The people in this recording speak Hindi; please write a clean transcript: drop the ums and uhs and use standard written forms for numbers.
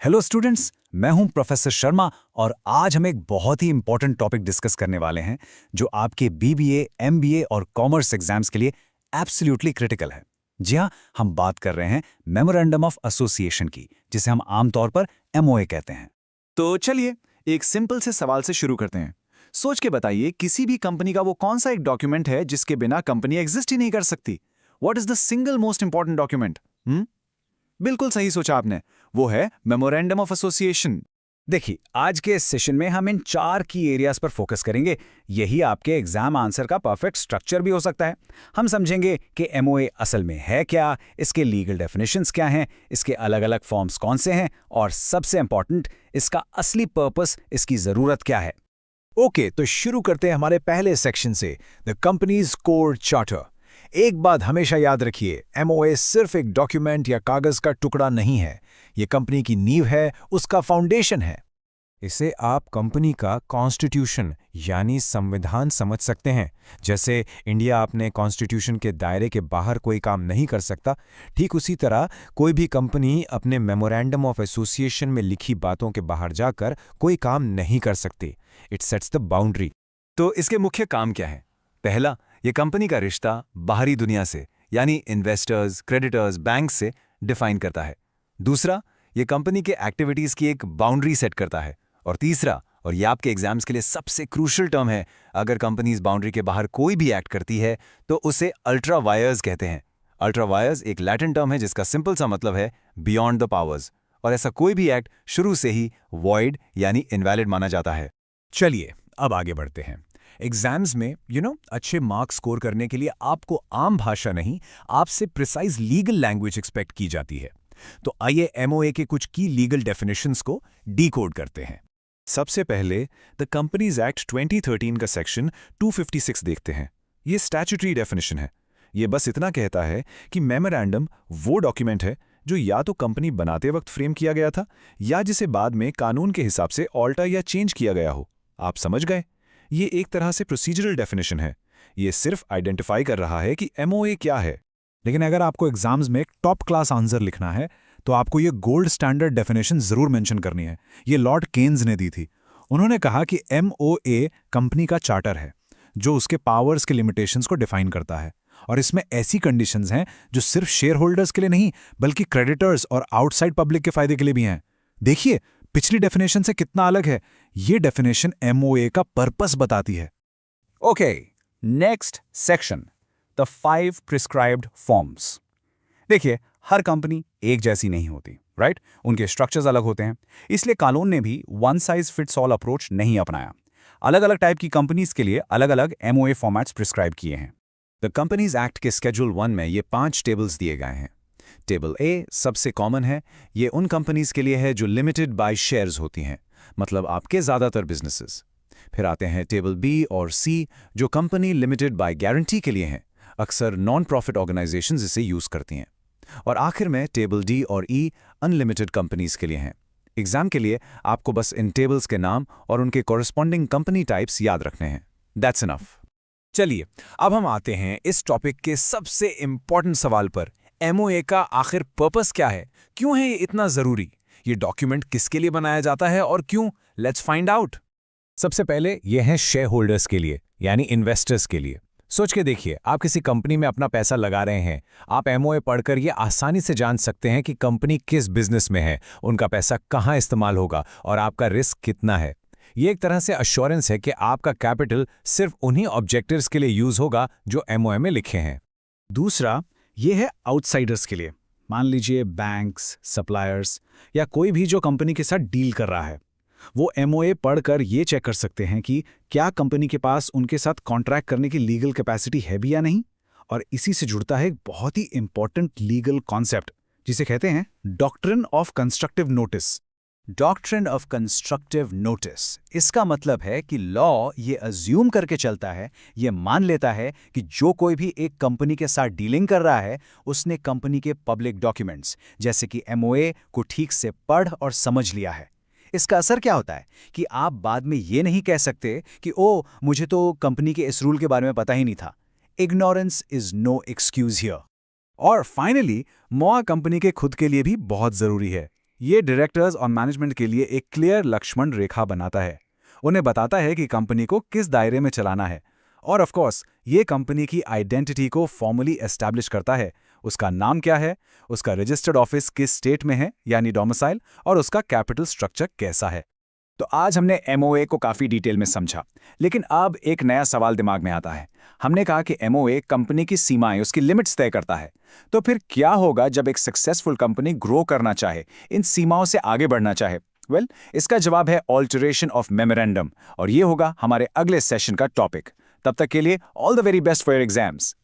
हेलो स्टूडेंट्स, मैं हूं प्रोफेसर शर्मा और आज हम एक बहुत ही इंपॉर्टेंट टॉपिक डिस्कस करने वाले हैं जो आपके बीबीए, एमबीए और कॉमर्स एग्जाम्स के लिए एब्सोल्युटली क्रिटिकल है। जी हां, हम बात कर रहे हैं मेमोरेंडम ऑफ एसोसिएशन की, जिसे हम आमतौर पर एमओए कहते हैं। तो चलिए एक सिंपल से सवाल से शुरू करते हैं। सोच के बताइए किसी भी कंपनी का वो कौन सा एक डॉक्यूमेंट है जिसके बिना कंपनी एग्जिस्ट ही नहीं कर सकती। What is the single most important document? बिल्कुल सही सोचा आपने, वो है मेमोरेंडम ऑफ एसोसिएशन। देखिए, आज के इस सेशन में हम इन 4 की एरियाज पर फोकस करेंगे। यही आपके एग्जाम आंसर का परफेक्ट स्ट्रक्चर भी हो सकता है। हम समझेंगे कि एमओए असल में है क्या, इसके लीगल डेफिनेशंस क्या हैं, इसके अलग-अलग फॉर्म्स कौन से हैं और सबसे इंपॉर्टेंट, इसका असली पर्पस, इसकी जरूरत क्या है। ओके, तो शुरू करते हैं हमारे पहले सेक्शन से, द कंपनीज कोर चार्टर। एक बात हमेशा याद रखिए, एमओए सिर्फ एक डॉक्यूमेंट या कागज का टुकड़ा नहीं है। ये कंपनी की नींव है, उसका फाउंडेशन है। इसे आप कंपनी का कॉन्स्टिट्यूशन यानी संविधान समझ सकते हैं। जैसे इंडिया अपने कॉन्स्टिट्यूशन के दायरे के बाहर कोई काम नहीं कर सकता, ठीक उसी तरह कोई भी कंपनी अपने मेमोरेंडम ऑफ एसोसिएशन में लिखी बातों के बाहर जाकर कोई काम नहीं कर सकती। It sets the boundary. तो इसके मुख्य काम क्या है? पहला, ये कंपनी का रिश्ता बाहरी दुनिया से यानी इन्वेस्टर्स, क्रेडिटर्स, बैंक से डिफाइन करता है। दूसरा, ये कंपनी के एक्टिविटीज की एक बाउंड्री सेट करता है। और तीसरा, और ये आपके एग्जाम्स के लिए सबसे क्रूशियल टर्म है, अगर कंपनी इस बाउंड्री के बाहर कोई भी एक्ट करती है तो उसे अल्ट्रा वायर्स कहते हैं। अल्ट्रा वायर्स एक लैटिन टर्म है जिसका सिंपल सा मतलब है बियॉन्ड द पावर्स, और ऐसा कोई भी एक्ट शुरू से ही वॉइड यानी इनवैलिड माना जाता है। चलिए अब आगे बढ़ते हैं। एग्जाम्स में अच्छे मार्क्स स्कोर करने के लिए आपको आम भाषा नहीं, आपसे प्रिसाइज लीगल लैंग्वेज एक्सपेक्ट की जाती है। तो आइए एमओए के कुछ की लीगल डेफिनेशंस को डीकोड करते हैं। सबसे पहले द कंपनीज एक्ट 2013 का सेक्शन 256 देखते हैं। ये स्टैट्यूटरी डेफिनेशन है। ये बस इतना कहता है कि मेमोरेंडम वो डॉक्यूमेंट है जो या तो कंपनी बनाते वक्त फ्रेम किया गया था या जिसे बाद में कानून के हिसाब से ऑल्टर या चेंज किया गया हो। आप समझ गए? ये एक तरह से प्रोसीजरल डेफिनेशन है। ये सिर्फ आइडेंटिफाई कर रहा है कि एमओए क्या है। लेकिन अगर आपको एग्जाम्स में एक टॉप क्लास आंसर लिखना है तो आपको ये गोल्ड स्टैंडर्ड डेफिनेशन जरूर मेंशन करनी है। ये लॉर्ड केन्स ने दी थी। उन्होंने कहा कि एमओए कंपनी का चार्टर है जो उसके पावर्स के लिमिटेशंस को डिफाइन करता है, और इसमें ऐसी कंडीशंस हैं जो सिर्फ शेयर होल्डर्स के लिए नहीं बल्कि क्रेडिटर्स और आउटसाइड पब्लिक के फायदे के लिए भी हैं। देखिए, पिछली डेफिनेशन से कितना अलग है। ये डेफिनेशन एमओए का पर्पस बताती है। Okay, next section, the 5 prescribed forms. देखिए, हर कंपनी एक जैसी नहीं होती, राइट? उनके स्ट्रक्चर्स अलग होते हैं, इसलिए कानून ने भी one size fits all approach नहीं अपनाया। अलग अलग टाइप की कंपनीज के लिए अलग अलग एमओए फॉर्मेट्स प्रिस्क्राइब किए हैं। द कंपनीज एक्ट के स्केड्यूल 1 में ये 5 टेबल्स दिए गए हैं। टेबल ए सबसे कॉमन है। ये उन कंपनीज के लिए है जो लिमिटेड बाय शेयर्स होती हैं, मतलब आपके ज़्यादातर बिजनेसेस। फिर आते हैं टेबल बी और सी जो कंपनी लिमिटेड बाय गारंटी के लिए हैं। अक्सर नॉन प्रॉफिट ऑर्गेनाइजेशंस इसे यूज़ करती हैं। और आखिर में टेबल डी और ई अनलिमिटेड कंपनीज के लिए हैं। एग्जाम के लिए आपको बस इन टेबल्स के नाम और उनके कॉरेस्पॉन्डिंग कंपनी टाइप्स याद रखने हैं। That's enough. चलिए अब हम आते हैं इस टॉपिक के सबसे इंपॉर्टेंट सवाल पर। एमओए का आखिर पर्पस क्या है? क्यों है ये इतना जरूरी? ये डॉक्यूमेंट किसके लिए बनाया जाता है और क्यों? Let's find out. सबसे पहले ये है शेयर होल्डर्स के लिए यानी इन्वेस्टर्स के लिए। सोच के देखिए, आप किसी कंपनी में अपना पैसा लगा रहे हैं। आप एमओए पढ़कर ये आसानी से जान सकते हैं कि कंपनी किस बिजनेस में है, उनका पैसा कहाँ इस्तेमाल होगा और आपका रिस्क कितना है। ये एक तरह से अश्योरेंस है कि आपका कैपिटल सिर्फ उन्हीं ऑब्जेक्टिव्स के लिए यूज होगा जो एमओए में लिखे हैं। दूसरा, ये है आउटसाइडर्स के लिए। मान लीजिए बैंक्स, सप्लायर्स या कोई भी जो कंपनी के साथ डील कर रहा है, वो एमओए पढ़कर ये चेक कर सकते हैं कि क्या कंपनी के पास उनके साथ कॉन्ट्रैक्ट करने की लीगल कैपेसिटी है भी या नहीं। और इसी से जुड़ता है एक बहुत ही इंपॉर्टेंट लीगल कॉन्सेप्ट जिसे कहते हैं doctrine of constructive notice. Doctrine of constructive notice, इसका मतलब है कि लॉ ये अज्यूम करके चलता है, ये मान लेता है कि जो कोई भी एक कंपनी के साथ डीलिंग कर रहा है उसने कंपनी के पब्लिक डॉक्यूमेंट्स जैसे कि एमओए को ठीक से पढ़ और समझ लिया है। इसका असर क्या होता है कि आप बाद में ये नहीं कह सकते कि ओ, मुझे तो कंपनी के इस रूल के बारे में पता ही नहीं था। Ignorance is no excuse here. और फाइनली, मोआ कंपनी के खुद के लिए भी बहुत जरूरी है। ये डायरेक्टर्स और मैनेजमेंट के लिए एक क्लियर लक्ष्मण रेखा बनाता है। उन्हें बताता है कि कंपनी को किस दायरे में चलाना है। और ऑफ कोर्स ये कंपनी की आइडेंटिटी को फॉर्मली एस्टैब्लिश करता है। उसका नाम क्या है, उसका रजिस्टर्ड ऑफिस किस स्टेट में है यानी डोमिसाइल, और उसका कैपिटल स्ट्रक्चर कैसा है। तो आज हमने एमओए को काफ़ी डिटेल में समझा, लेकिन अब एक नया सवाल दिमाग में आता है। हमने कहा कि एमओए कंपनी की सीमाएं, उसकी लिमिट्स तय करता है। तो फिर क्या होगा जब एक सक्सेसफुल कंपनी ग्रो करना चाहे, इन सीमाओं से आगे बढ़ना चाहे? वेल, इसका जवाब है ऑल्टरेशन ऑफ मेमोरेंडम, और ये होगा हमारे अगले सेशन का टॉपिक। तब तक के लिए all the very best for your exams.